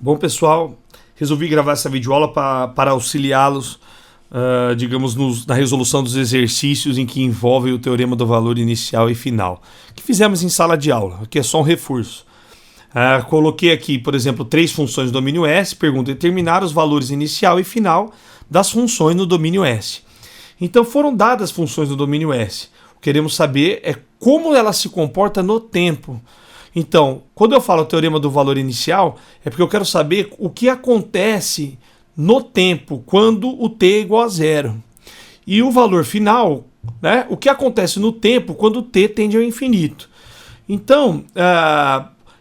Bom, pessoal, resolvi gravar essa videoaula para auxiliá-los, digamos, na resolução dos exercícios em que envolvem o teorema do valor inicial e final, que fizemos em sala de aula, que é só um reforço. Coloquei aqui, por exemplo, 3 funções do domínio S, pergunta determinar os valores inicial e final das funções no domínio S. Então foram dadas as funções do domínio S. O que queremos saber é como ela se comporta no tempo. Então, quando eu falo teorema do valor inicial, é porque eu quero saber o que acontece no tempo, quando o t é igual a zero. E o valor final, né, o que acontece no tempo, quando o t tende ao infinito. Então,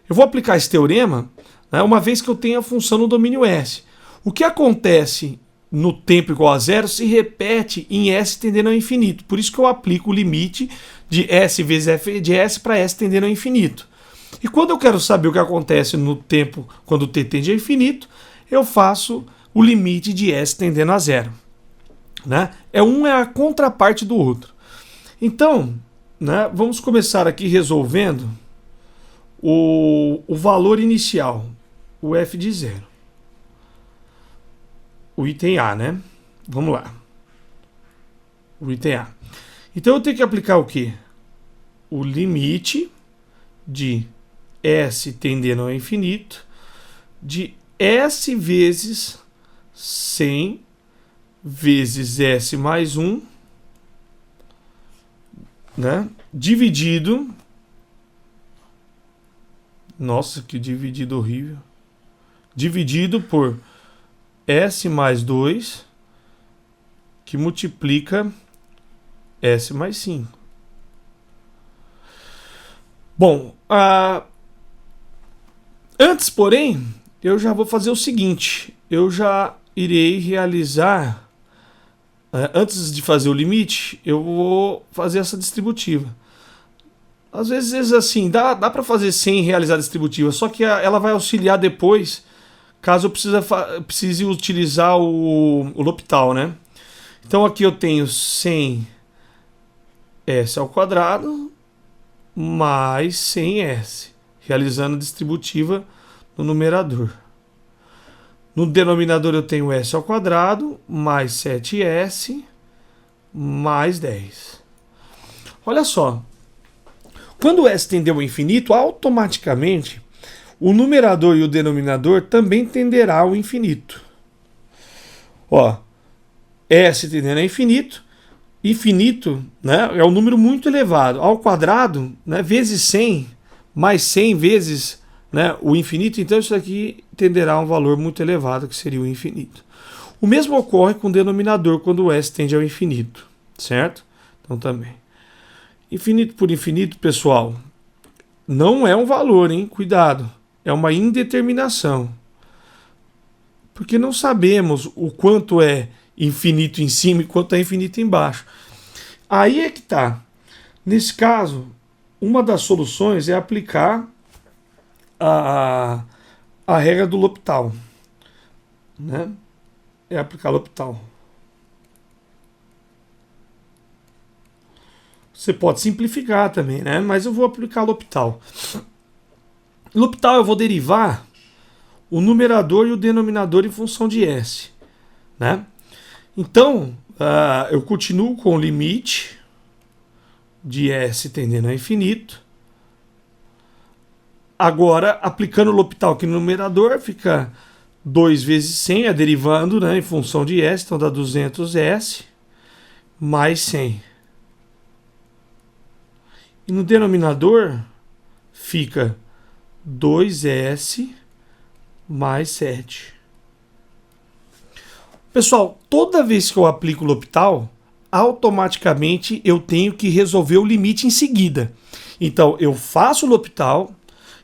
eu vou aplicar esse teorema, né, uma vez que eu tenho a função no domínio S. O que acontece no tempo igual a zero se repete em S tendendo ao infinito. Por isso que eu aplico o limite de S vezes f de S para S tendendo ao infinito. E quando eu quero saber o que acontece no tempo quando o t tende ao infinito, eu faço o limite de S tendendo a zero. Né? Um é a contraparte do outro. Então, né, vamos começar aqui resolvendo o valor inicial, o f de zero. O item A, né? Vamos lá. O item A. Então eu tenho que aplicar o quê? O limite de S tendendo ao infinito de S vezes 100 vezes S mais 1, né? Dividido. Nossa, que dividido horrível. Dividido por S mais 2, que multiplica S mais 5. Bom, antes, porém, eu já vou fazer o seguinte. Eu já irei realizar, antes de fazer o limite, eu vou fazer essa distributiva. Às vezes, assim, dá para fazer sem realizar a distributiva, só que ela vai auxiliar depois, caso eu precise utilizar o L'Hopital, né? Então aqui eu tenho 100 S ao quadrado mais 100S, realizando a distributiva no numerador. No denominador eu tenho S ao quadrado mais 7S mais 10. Olha só, quando S tender ao infinito, automaticamente o numerador e o denominador também tenderá ao infinito. Ó, S tendendo ao infinito, infinito, né, é um número muito elevado. Ao quadrado, né, vezes 100, mais 100 vezes, né, o infinito, então isso aqui tenderá a um valor muito elevado, que seria o infinito. O mesmo ocorre com o denominador quando o S tende ao infinito, certo? Então também. Infinito por infinito, pessoal, não é um valor, hein? Cuidado. É uma indeterminação. Porque não sabemos o quanto é infinito em cima e quanto é infinito embaixo. Aí é que tá. Nesse caso, uma das soluções é aplicar a regra do L'Hopital. Né? É aplicar L'Hopital. Você pode simplificar também, né? Mas eu vou aplicar L'Hopital. L'Hopital eu vou derivar o numerador e o denominador em função de S. Né? Então, eu continuo com o limite de S tendendo a infinito. Agora, aplicando o L'Hopital aqui no numerador, fica 2 vezes 100, derivando, né, em função de S, então dá 200S mais 100. E no denominador fica 2S mais 7. Pessoal, toda vez que eu aplico o L'Hopital, automaticamente eu tenho que resolver o limite em seguida. Então, eu faço o L'Hopital,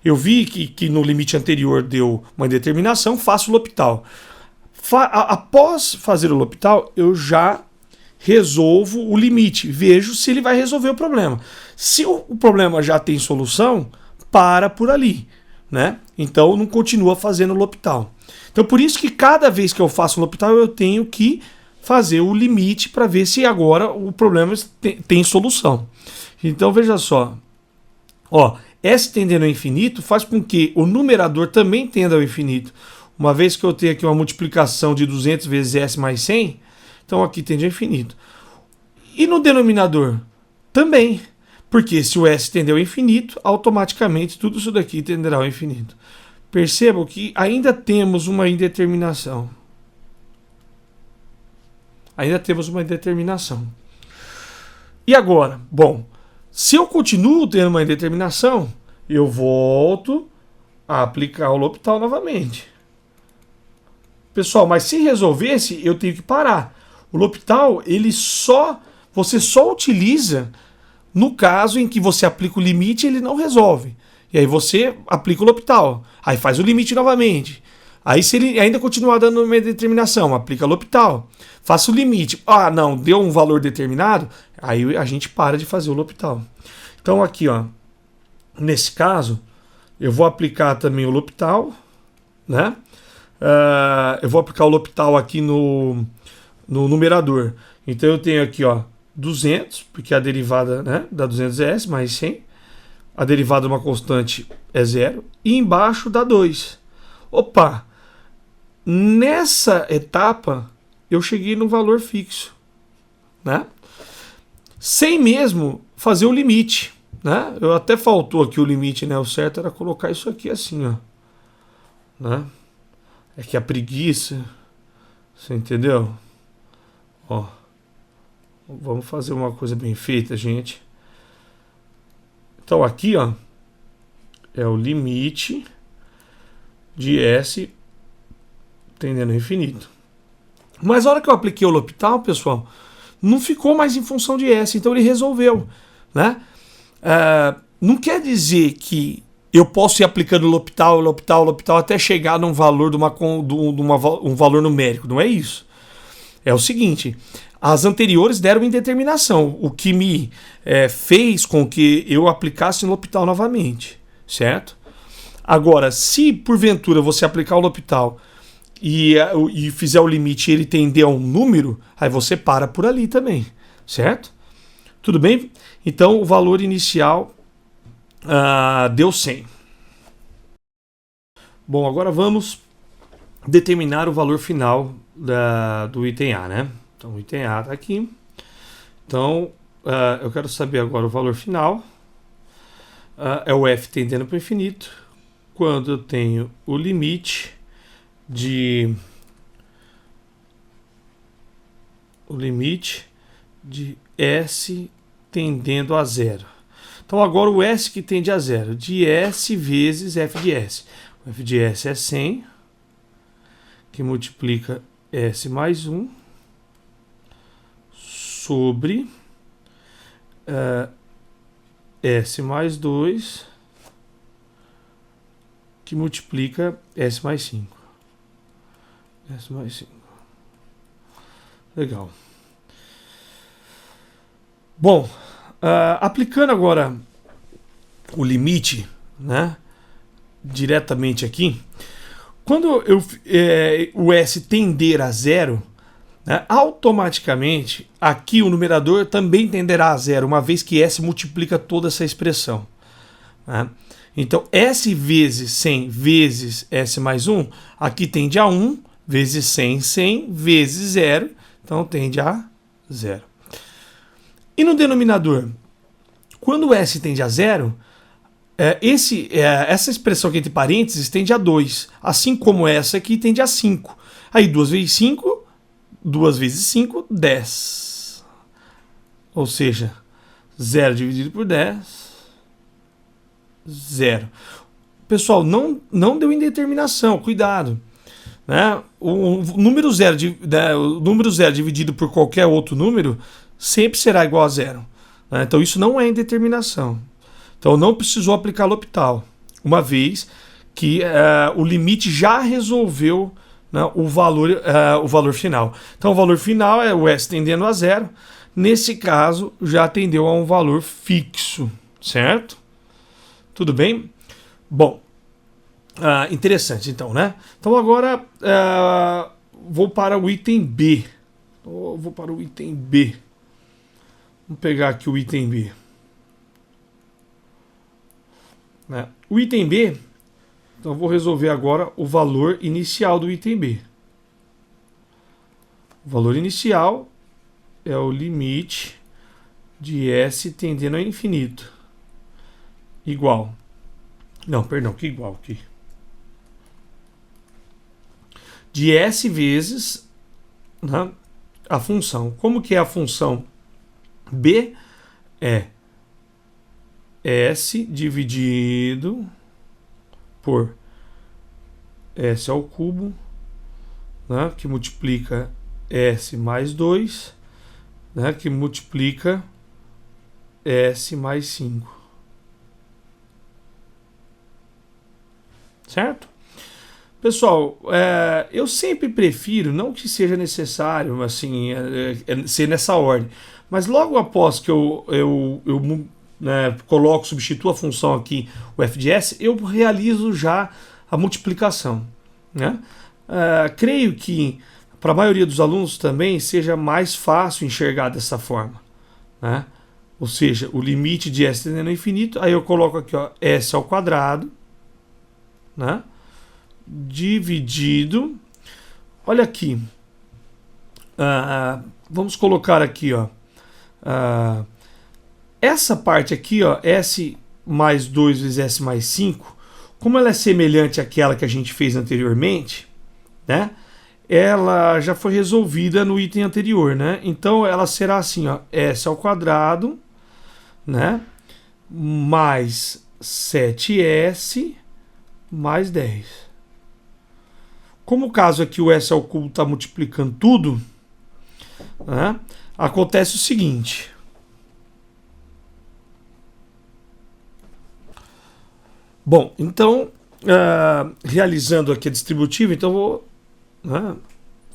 eu vi que no limite anterior deu uma indeterminação, faço o L'Hopital. Após fazer o L'Hopital, eu já resolvo o limite, vejo se ele vai resolver o problema. Se o problema já tem solução, para por ali, né? Então não continua fazendo o L'Hopital. Então por isso que cada vez que eu faço o L'Hopital eu tenho que fazer o limite para ver se agora o problema tem solução. Então veja só, ó, S tendendo ao infinito faz com que o numerador também tenda ao infinito. Uma vez que eu tenho aqui uma multiplicação de 200 vezes S mais 100, então aqui tende a infinito. E no denominador? Também. Porque se o S tender ao infinito, automaticamente tudo isso daqui tenderá ao infinito. Percebam que ainda temos uma indeterminação. Ainda temos uma indeterminação. E agora? Bom, se eu continuo tendo uma indeterminação, eu volto a aplicar o L'Hopital novamente. Pessoal, mas se resolvesse, eu tenho que parar. O L'Hopital, você só utiliza no caso em que você aplica o limite e ele não resolve. E aí você aplica o L'Hopital. Aí faz o limite novamente. Aí se ele ainda continuar dando uma determinação, aplica o L'Hopital. Faça o limite. Ah, não, deu um valor determinado. Aí a gente para de fazer o L'Hopital. Então aqui, ó, nesse caso, eu vou aplicar também o L'Hopital, né? Eu vou aplicar o L'Hopital aqui no numerador. Então eu tenho aqui, ó, 200, porque a derivada, né, da 200 é S mais 100. A derivada de uma constante é 0. E embaixo dá 2. Opa! Nessa etapa, eu cheguei no valor fixo, né? Sem mesmo fazer o limite, né? Eu até faltou aqui o limite, né? O certo era colocar isso aqui assim, ó, né? É que a preguiça, você entendeu? Ó, vamos fazer uma coisa bem feita, gente. Então aqui, ó, é o limite de S tendendo ao infinito. Mas a hora que eu apliquei o L'Hopital, pessoal, não ficou mais em função de S, então ele resolveu, né? Não quer dizer que eu posso ir aplicando L'Hopital até chegar num valor um valor numérico, não é isso. É o seguinte, as anteriores deram indeterminação, o que me fez com que eu aplicasse no L'Hopital novamente, certo? Agora, se porventura você aplicar o L'Hopital e fizer o limite e ele tender a um número, aí você para por ali também, certo? Tudo bem? Então o valor inicial deu 100. Bom, agora vamos determinar o valor final do item A, né? Então o item A está aqui. Então eu quero saber agora o valor final. É o f tendendo para o infinito. Quando eu tenho o limite de S tendendo a zero. Então agora o S que tende a zero, de S vezes f de S. O f de S é 100, que multiplica S mais 1 sobre S mais 2, que multiplica S mais 5. S mais 5. Legal. Bom, aplicando agora o limite, né, diretamente aqui, quando o S tender a zero, né, automaticamente aqui o numerador também tenderá a zero, uma vez que S multiplica toda essa expressão, né? Então S vezes 100 vezes S mais 1, aqui tende a 1, vezes 100, 100, vezes 0, então tende a 0. E no denominador, quando o S tende a 0, essa expressão aqui entre parênteses tende a 2, assim como essa aqui tende a 5. Aí 2 vezes 5, 2 vezes 5, 10. Ou seja, 0 dividido por 10, 0. Pessoal, não deu indeterminação, cuidado. Né? O número 0 dividido por qualquer outro número sempre será igual a 0. Né? Então isso não é indeterminação. Então não precisou aplicar L'Hopital, uma vez que o limite já resolveu, né, o valor final. Então o valor final é o S tendendo a 0. Nesse caso já tendeu a um valor fixo, certo? Tudo bem? Bom, interessante então, né? Então agora vou para o item B. Vou para o item B. Vamos pegar aqui o item B. Né? O item B Então eu vou resolver agora o valor inicial do item B. O valor inicial é o limite de S tendendo a infinito. Igual. Não, perdão, que igual aqui. De S vezes, né, a função. Como que é a função B? É S dividido por S ao cubo, né, que multiplica S mais 2, né, que multiplica S mais 5. Certo? Pessoal, eu sempre prefiro, não que seja necessário assim, ser nessa ordem, mas logo após que eu né, substituo a função aqui, o f de s, eu realizo já a multiplicação. Né? Creio que para a maioria dos alunos também seja mais fácil enxergar dessa forma. Né? Ou seja, o limite de s tendendo ao infinito, aí eu coloco aqui ó, s ao quadrado, né? Dividido, olha aqui, vamos colocar aqui ó, essa parte aqui ó, S mais 2 vezes S mais 5, como ela é semelhante àquela que a gente fez anteriormente, né? Ela já foi resolvida no item anterior, né? Então ela será assim ó, S ao quadrado, né? Mais 7S mais 10. Como o caso aqui o S ao cubo está multiplicando tudo, né, acontece o seguinte. Bom, então, realizando aqui a distributiva, então vou, né,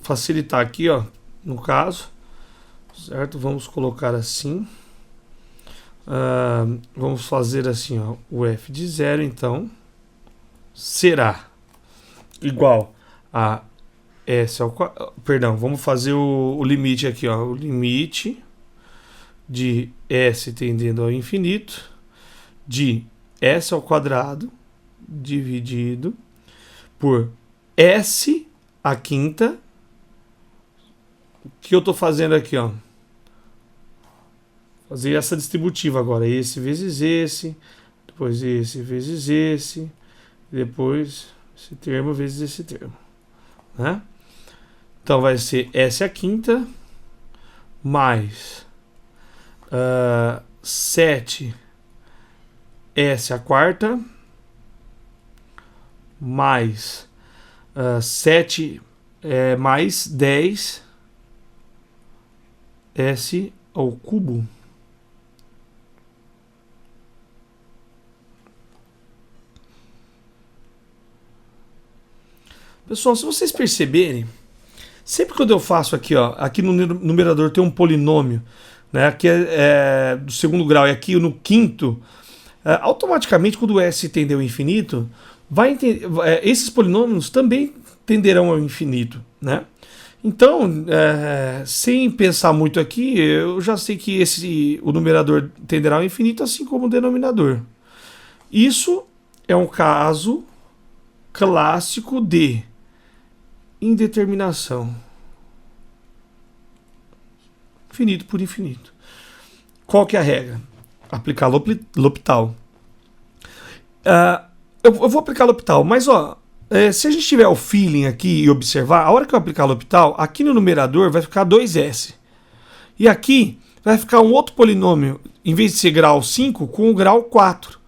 facilitar aqui, ó, no caso, certo? Vamos colocar assim. Vamos fazer assim, ó, o f de 0, então, será igual a S ao quadrado. Perdão, vamos fazer o limite aqui, ó. O limite de S tendendo ao infinito de S ao quadrado dividido por S à quinta. O que eu estou fazendo aqui, ó? Fazer essa distributiva agora. Esse vezes esse, depois esse vezes esse, depois esse termo vezes esse termo. Né? Então vai ser S à quinta mais 7S à quarta mais 7 mais 10S ao cubo. Pessoal, se vocês perceberem, sempre quando eu faço aqui, ó, aqui no numerador tem um polinômio, né, aqui é do segundo grau e aqui no quinto, automaticamente quando o S tender ao infinito, esses polinômios também tenderão ao infinito, né? Então, sem pensar muito aqui, eu já sei que o numerador tenderá ao infinito, assim como o denominador. Isso é um caso clássico de indeterminação. Infinito por infinito. Qual que é a regra? Aplicar L'Hopital. Eu vou aplicar L'Hopital, mas ó, se a gente tiver o feeling aqui e observar, a hora que eu aplicar L'Hopital, aqui no numerador vai ficar 2S. E aqui vai ficar um outro polinômio, em vez de ser grau 5, com o grau 4.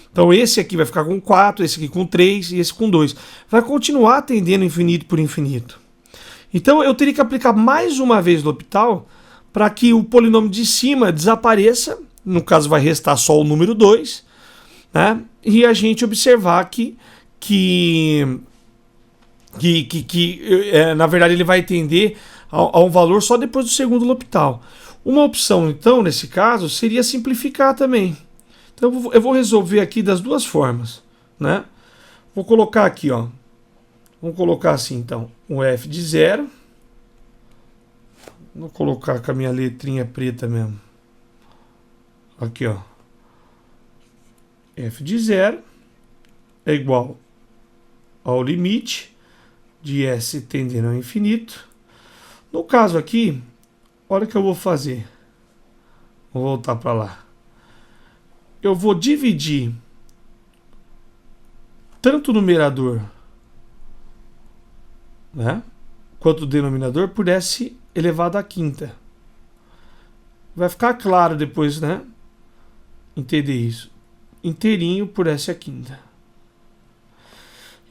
Então esse aqui vai ficar com 4, esse aqui com 3 e esse com 2. Vai continuar tendendo infinito por infinito. Então eu teria que aplicar mais uma vez L'Hopital para que o polinômio de cima desapareça. No caso vai restar só o número 2. Né? E a gente observar que na verdade ele vai tender a um valor só depois do segundo L'Hopital. Uma opção então nesse caso seria simplificar também. Então eu vou resolver aqui das duas formas, né? Vou colocar aqui, ó. Vamos colocar assim, então, um f de 0. Vou colocar com a minha letrinha preta mesmo. Aqui, ó. F de 0 é igual ao limite de S tendendo ao infinito. No caso aqui, olha o que eu vou fazer. Vou voltar para lá. Eu vou dividir tanto o numerador, né, quanto o denominador por S elevado à quinta. Vai ficar claro depois, né? Entender isso. Inteirinho por S à quinta.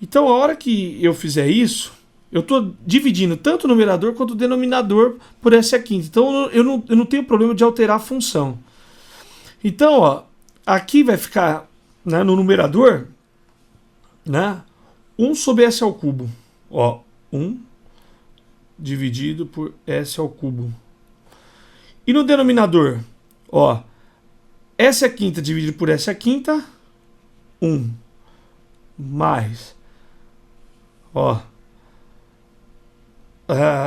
Então, a hora que eu fizer isso, eu estou dividindo tanto o numerador quanto o denominador por S à quinta. Então, eu não tenho problema de alterar a função. Então, ó, aqui vai ficar, né, no numerador, né, 1 sobre S ao cubo. Ó, 1 dividido por S ao cubo. E no denominador, ó, S à quinta dividido por S à quinta, 1 mais, ó,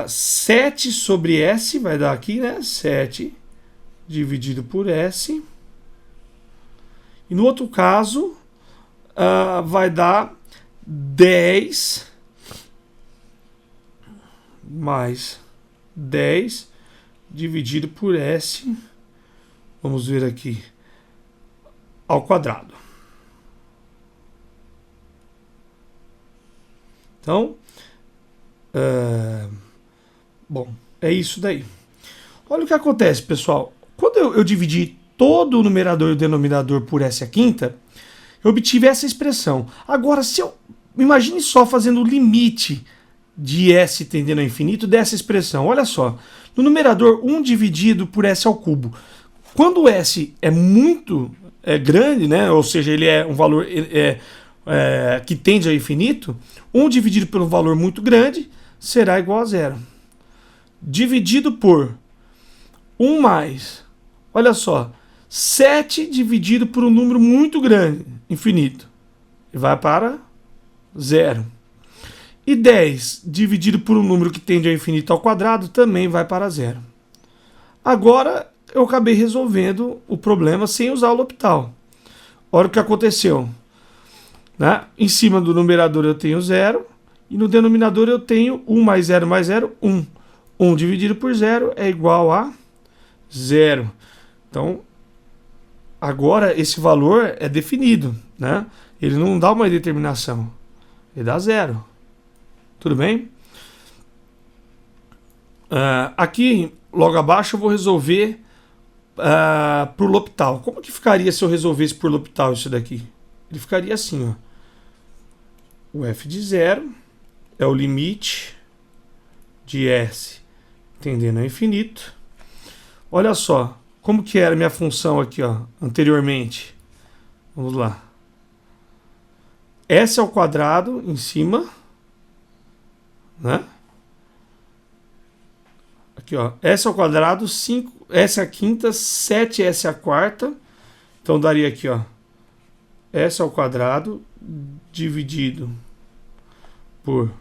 7 sobre S, vai dar aqui, né? 7 dividido por S. E no outro caso, vai dar 10 mais 10 dividido por S. Vamos ver aqui. Ao quadrado. Então, bom, é isso daí. Olha o que acontece, pessoal. Quando eu dividi todo o numerador e o denominador por S à quinta, eu obtive essa expressão. Agora, se eu imagine só fazendo o limite de S tendendo ao infinito dessa expressão. Olha só. No numerador, 1 dividido por S ao cubo. Quando o S é muito grande, né? Ou seja, ele é um valor que tende ao infinito, 1 dividido por um valor muito grande será igual a 0. Dividido por 1 mais, olha só, 7 dividido por um número muito grande, infinito, e vai para 0. E 10 dividido por um número que tende ao infinito ao quadrado também vai para 0. Agora eu acabei resolvendo o problema sem usar o L'Hopital. Olha o que aconteceu. Né? Em cima do numerador eu tenho 0 e no denominador eu tenho 1 mais 0 mais 0, 1. 1 dividido por 0 é igual a 0. Então, agora esse valor é definido. Né? Ele não dá uma indeterminação. Ele dá 0. Tudo bem? Aqui, logo abaixo, eu vou resolver por L'Hopital. Como que ficaria se eu resolvesse por L'Hopital isso daqui? Ele ficaria assim, ó. O f de 0 é o limite de S tendendo ao infinito. Olha só, como que era a minha função aqui, ó, anteriormente. Vamos lá. S ao quadrado em cima, né? Aqui, ó, S ao quadrado, 5S à quinta, 7S à quarta. Então daria aqui, ó, S ao quadrado dividido por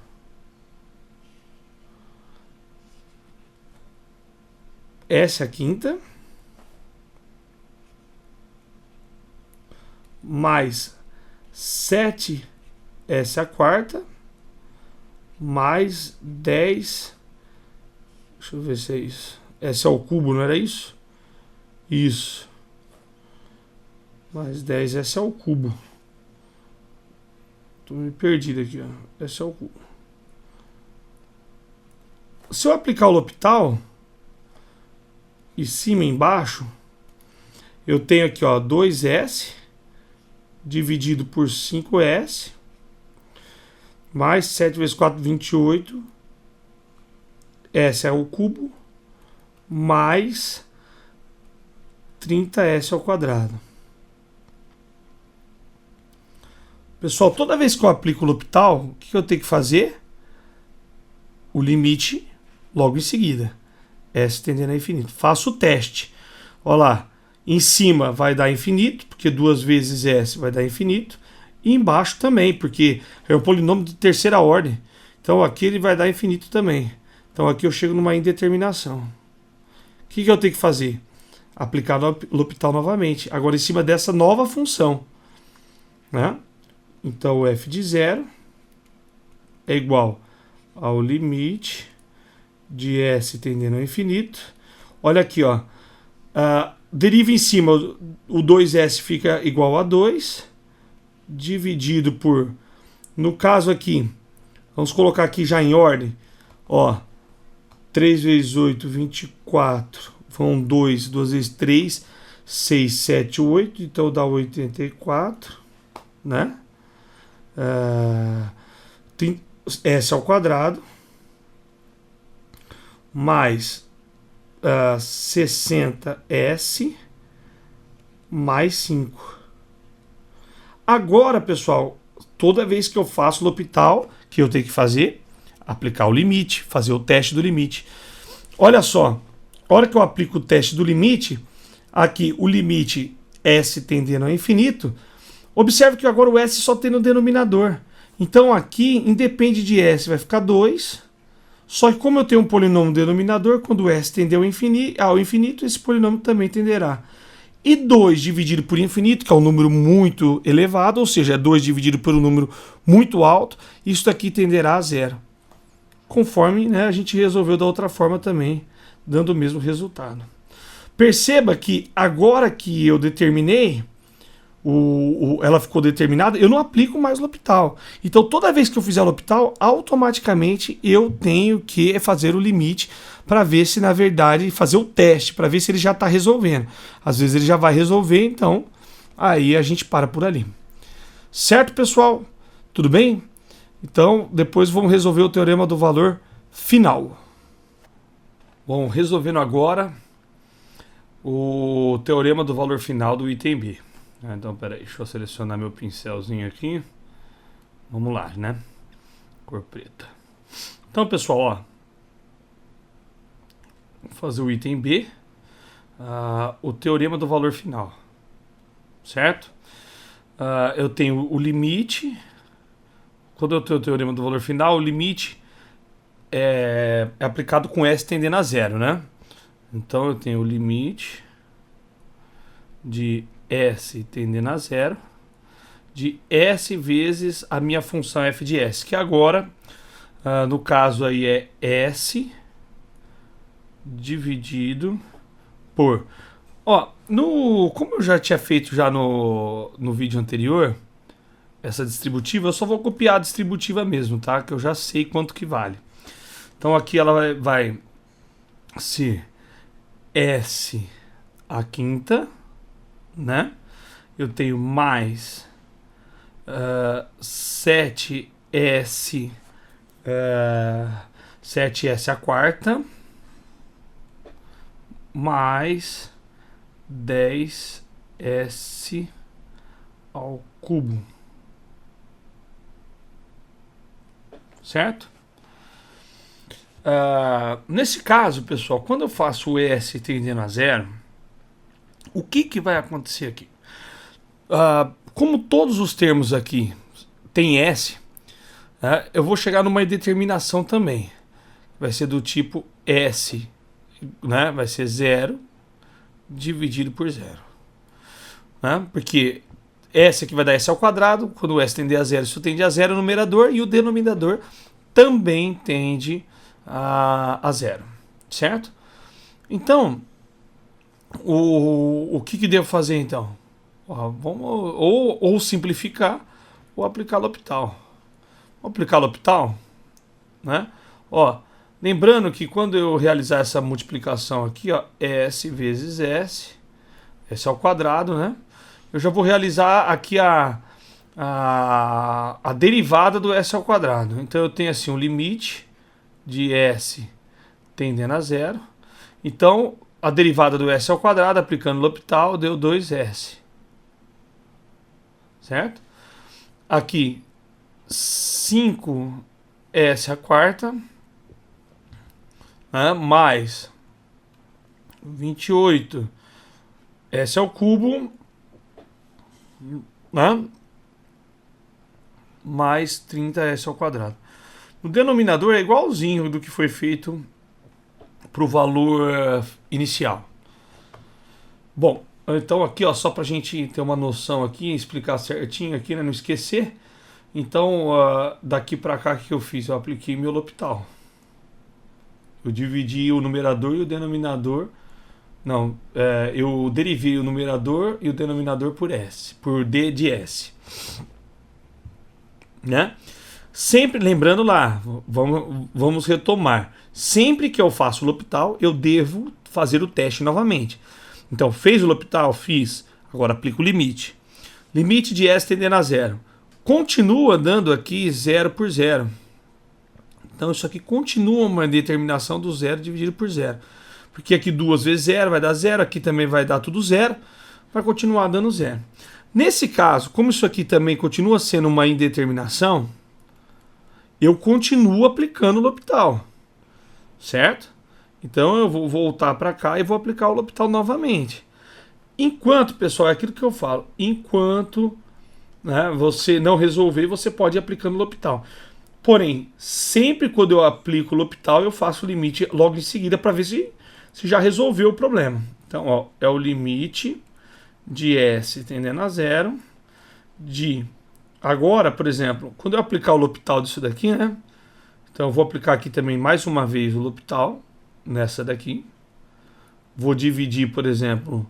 S à quinta mais 7S à quarta mais 10. Deixa eu ver se é isso. S ao cubo, não era isso? Isso. Mais 10S ao cubo. Tô me perdido aqui, ó. S ao cubo. Se eu aplicar o L'Hopital, em cima e embaixo, eu tenho aqui, ó, 2S dividido por 5S mais 7 vezes 4, 28. S ao cubo mais 30S ao quadrado. Pessoal, toda vez que eu aplico o L'Hopital, o que eu tenho que fazer? O limite logo em seguida. S tendendo a infinito. Faço o teste. Olha lá. Em cima vai dar infinito, porque 2 vezes S vai dar infinito. E embaixo também, porque é um polinômio de terceira ordem. Então aqui ele vai dar infinito também. Então aqui eu chego numa indeterminação. O que eu tenho que fazer? Aplicar o L'Hopital novamente. Agora em cima dessa nova função. Né? Então o f de 0 é igual ao limite de S tendendo ao infinito. Olha aqui, ó. Deriva em cima, o 2S fica igual a 2, dividido por, no caso aqui, vamos colocar aqui já em ordem, ó, 3 vezes 8, 24, vão 2, 2 vezes 3, 6, 7, 8, então dá 84, né? Tem S ao quadrado, mais 60S, mais 5. Agora, pessoal, toda vez que eu faço L'Hopital, que eu tenho que fazer, aplicar o limite, fazer o teste do limite. Olha só, a hora que eu aplico o teste do limite, aqui o limite S tendendo ao infinito, observe que agora o S só tem no denominador. Então aqui, independe de S, vai ficar 2. Só que como eu tenho um polinômio denominador, quando o S tender ao infinito, esse polinômio também tenderá. E 2 dividido por infinito, que é um número muito elevado, ou seja, é 2 dividido por um número muito alto, isso daqui tenderá a 0. Conforme, né, a gente resolveu da outra forma também, dando o mesmo resultado. Perceba que agora que eu determinei, ela ficou determinada, eu não aplico mais L'Hopital. Então toda vez que eu fizer L'Hopital, automaticamente eu tenho que fazer o limite para ver se na verdade, fazer o teste, para ver se ele já está resolvendo. Às vezes ele já vai resolver, então aí a gente para por ali. Certo, pessoal? Tudo bem? Então depois vamos resolver o teorema do valor final. Bom, resolvendo agora o teorema do valor final do item B. Então, peraí, deixa eu selecionar meu pincelzinho aqui. Vamos lá, né? Cor preta. Então, pessoal, ó. Vou fazer o item B. O teorema do valor final. Certo? Eu tenho o limite. Quando eu tenho o teorema do valor final, o limite é aplicado com S tendendo a 0, né? Então, eu tenho o limite de S tendendo a 0 de S vezes a minha função f de S, que agora, no caso aí é S dividido por... Ó, como eu já tinha feito já no vídeo anterior, essa distributiva, eu só vou copiar a distributiva mesmo, tá? Que eu já sei quanto que vale. Então aqui ela vai ser S à quinta, né? Eu tenho mais 7S 7S à quarta mais 10S ao cubo, certo? Nesse caso, pessoal, quando eu faço o S tendendo a 0, o que vai acontecer aqui? Como todos os termos aqui tem S, eu vou chegar numa indeterminação também. Vai ser do tipo S, né? Vai ser 0 dividido por 0. Né? Porque S aqui vai dar S ao quadrado. Quando o S tender a 0, isso tende a 0 no numerador. E o denominador também tende a 0. Certo? Então, o que devo fazer então? Vamos ou simplificar ou aplicar L'Hopital. Vamos aplicar L'Hopital, né? Ó, lembrando que quando eu realizar essa multiplicação aqui, ó, S vezes S ao quadrado, né? Eu já vou realizar aqui a derivada do S ao quadrado. Então eu tenho assim um limite de S tendendo a 0. Então a derivada do S ao quadrado, aplicando L'Hopital, deu 2S. Certo? Aqui 5S à quarta, né, mais 28S ao cubo, né, mais 30S ao quadrado. O denominador é igualzinho do que foi feito para o valor inicial. Bom, então aqui, ó, só para a gente ter uma noção aqui, explicar certinho aqui, né, não esquecer. Então, daqui para cá, o que eu fiz? Eu apliquei meu L'Hopital. Eu dividi o numerador e o denominador. Não, eu derivei o numerador e o denominador por S, por D de S. Né? Sempre lembrando lá, vamos retomar. Sempre que eu faço o L'Hopital, eu devo fazer o teste novamente. Então, fez o L'Hopital? Fiz. Agora aplico o limite. Limite de S tendendo a zero. Continua dando aqui 0 por 0. Então, isso aqui continua uma determinação do zero dividido por zero. Porque aqui 2 vezes 0 vai dar 0, aqui também vai dar tudo 0, vai continuar dando 0. Nesse caso, como isso aqui também continua sendo uma indeterminação, eu continuo aplicando o L'Hopital, certo? Então eu vou voltar para cá e vou aplicar o L'Hopital novamente. Enquanto, pessoal, é aquilo que eu falo, enquanto, né, você não resolver, você pode ir aplicando o L'Hopital. Porém, sempre quando eu aplico o L'Hopital, eu faço o limite logo em seguida para ver se já resolveu o problema. Então, ó, é o limite de S tendendo a zero de... Agora, por exemplo, quando eu aplicar o L'Hopital disso daqui, né? Então eu vou aplicar aqui também mais uma vez o L'Hopital nessa daqui. Vou dividir, por exemplo,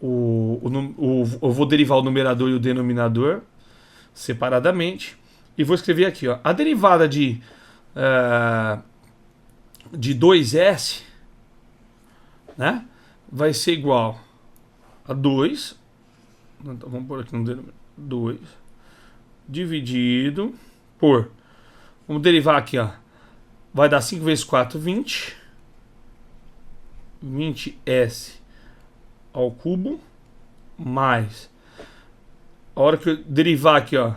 eu vou derivar o numerador e o denominador separadamente. E vou escrever aqui, ó, a derivada de 2S, né, vai ser igual a 2, então vamos pôr aqui no denominador, 2, dividido por, vamos derivar aqui, ó, vai dar 5 vezes 4, 20, 20S ao cubo, mais, a hora que eu derivar aqui, ó,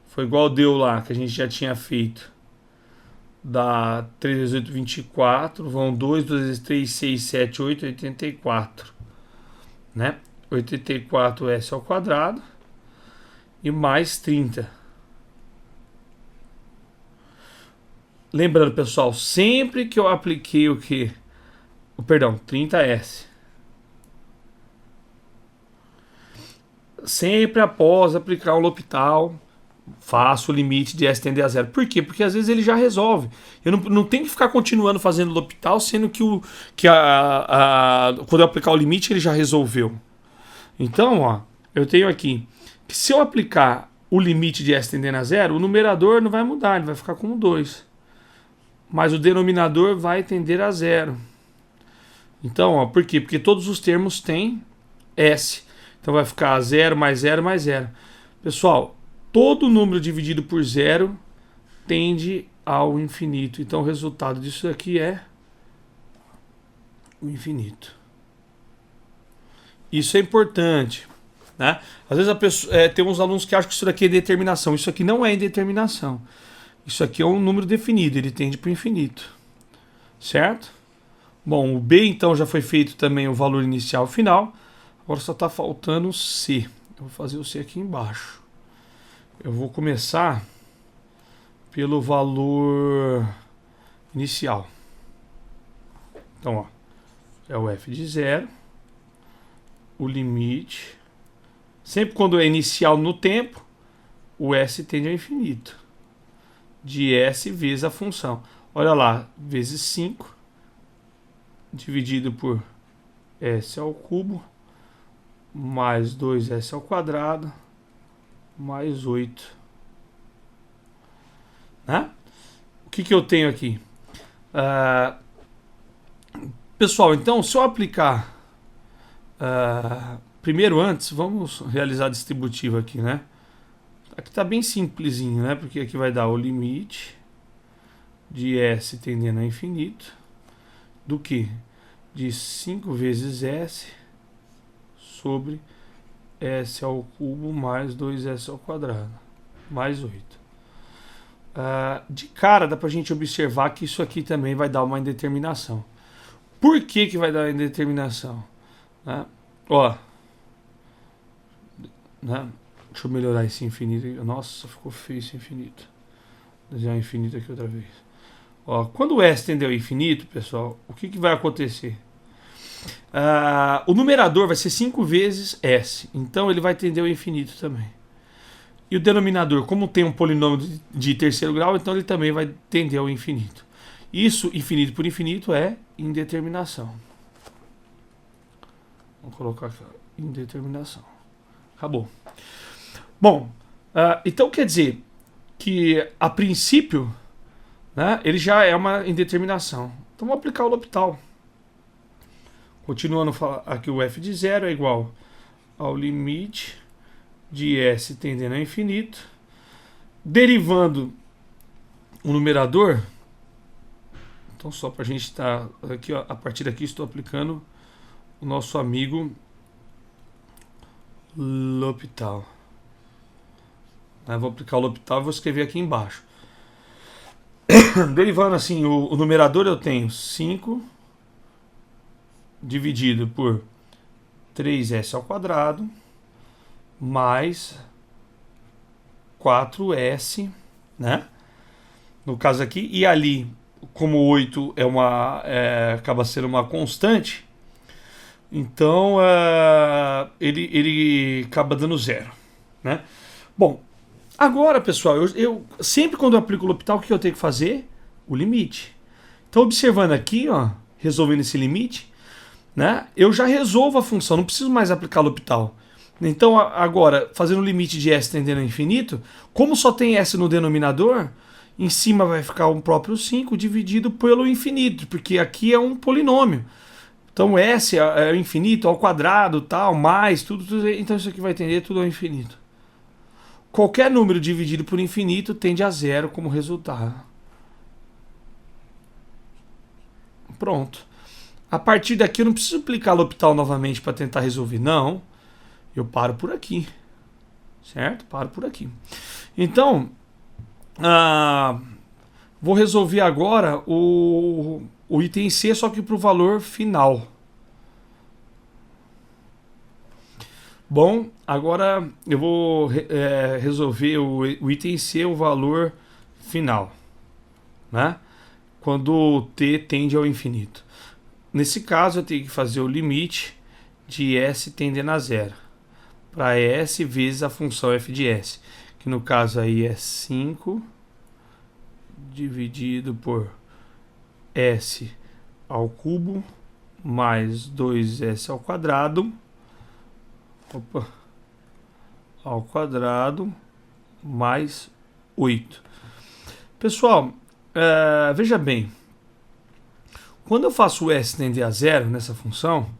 foi igual deu lá, que a gente já tinha feito. Dá 3 vezes 8, 24. Vão 2, 2 vezes 3, 6, 7, 8, 84. Né? 84S ao quadrado. E mais 30. Lembrando, pessoal, sempre que eu apliquei o que? Perdão, 30S. Sempre após aplicar o L'Hopital, faço o limite de S tender a zero. Por quê? Porque às vezes ele já resolve. Eu não tenho que ficar continuando fazendo L'Hopital, sendo que, quando eu aplicar o limite ele já resolveu. Então, ó, eu tenho aqui que se eu aplicar o limite de S tendendo a zero, o numerador não vai mudar, ele vai ficar como 2. Mas o denominador vai tender a zero. Então, ó, por quê? Porque todos os termos têm S. Então vai ficar 0 mais 0 mais 0. Pessoal, todo número dividido por zero tende ao infinito. Então o resultado disso aqui é o infinito. Isso é importante, né? Às vezes a pessoa, tem uns alunos que acham que isso daqui é determinação. Isso aqui não é indeterminação. Isso aqui é um número definido, ele tende para o infinito. Certo? Bom, o B então já foi feito também o valor inicial e final. Agora só está faltando o C. Eu vou fazer o C aqui embaixo. Eu vou começar pelo valor inicial. Então, ó, é o f de 0, o limite. Sempre quando é inicial no tempo, o s tende ao infinito. De s vezes a função. Olha lá, vezes 5, dividido por s ao cubo, mais 2s ao quadrado, mais 8. Né? O que eu tenho aqui? Pessoal, então, se eu aplicar... primeiro, antes, vamos realizar a distributiva aqui, né? Aqui está bem simplesinho, né? Porque aqui vai dar o limite de S tendendo a infinito do que? De 5 vezes S sobre S ao cubo mais 2S ao quadrado, mais 8. De cara dá pra gente observar que isso aqui também vai dar uma indeterminação. Por que vai dar uma indeterminação? Né? Ó, né? Deixa eu melhorar esse infinito. Nossa, ficou feio esse infinito. Vou desenhar o infinito aqui outra vez. Ó, quando o S tender ao infinito, pessoal, o que vai acontecer? O numerador vai ser 5 vezes S. Então ele vai tender ao infinito também. E o denominador, como tem um polinômio de terceiro grau, então ele também vai tender ao infinito. Isso, infinito por infinito, é indeterminação. Vamos colocar aqui, ó, indeterminação. Acabou. Bom, então quer dizer que, a princípio, né, ele já é uma indeterminação. Então vamos aplicar o L'Hopital. Continuando aqui, o f de 0 é igual ao limite de S tendendo ao infinito. Derivando o numerador, então só para a gente estar aqui, ó, a partir daqui estou aplicando o nosso amigo L'Hopital. Vou aplicar o L'Hopital e vou escrever aqui embaixo. Derivando assim, o numerador eu tenho 5 dividido por 3s ao quadrado mais 4s, né? No caso aqui, e ali, como 8 acaba sendo uma constante, então ele acaba dando 0, né? Bom, agora, pessoal, eu sempre quando eu aplico o L'Hopital, o que eu tenho que fazer? O limite. Então, observando aqui, ó, resolvendo esse limite, né, eu já resolvo a função, não preciso mais aplicar o L'Hopital. Então, agora, fazendo o limite de S tendendo ao infinito, como só tem S no denominador, em cima vai ficar um próprio 5 dividido pelo infinito, porque aqui é um polinômio. Então, S é o infinito, ao quadrado, tal, mais, tudo. Então, isso aqui vai tender tudo ao infinito. Qualquer número dividido por infinito tende a 0 como resultado. Pronto. A partir daqui eu não preciso aplicar L'Hopital novamente para tentar resolver. Não. Eu paro por aqui. Certo? Paro por aqui. Então, vou resolver agora o item C, só que para o valor final. Bom, agora eu vou resolver o item C, o valor final, né? Quando t tende ao infinito. Nesse caso, eu tenho que fazer o limite de S tendendo a 0 para S vezes a função f de S, que no caso aí é 5 dividido por S ao cubo mais 2S ao quadrado. Ao quadrado mais 8. Pessoal, veja bem, quando eu faço o S tender a 0 nessa função,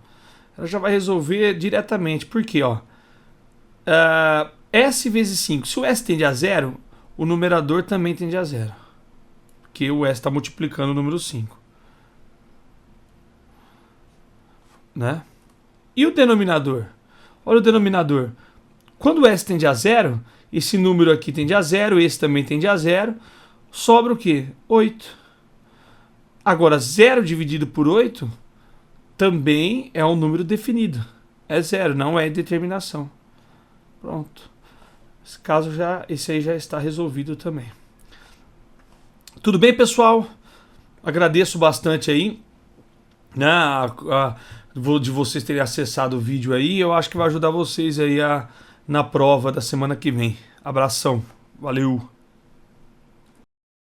ela já vai resolver diretamente, porque ó, S vezes 5, se o S tende a 0, o numerador também tende a 0, porque o S está multiplicando o número 5, né? E o denominador? Olha o denominador. Quando o S tende a 0, esse número aqui tende a 0, esse também tende a 0, sobra o quê? 8. Agora, 0 dividido por 8 também é um número definido. É 0, não é determinação. Pronto. Esse aí já está resolvido também. Tudo bem, pessoal? Agradeço bastante aí, né, de vocês terem acessado o vídeo aí. Eu acho que vai ajudar vocês aí na prova da semana que vem. Abração. Valeu.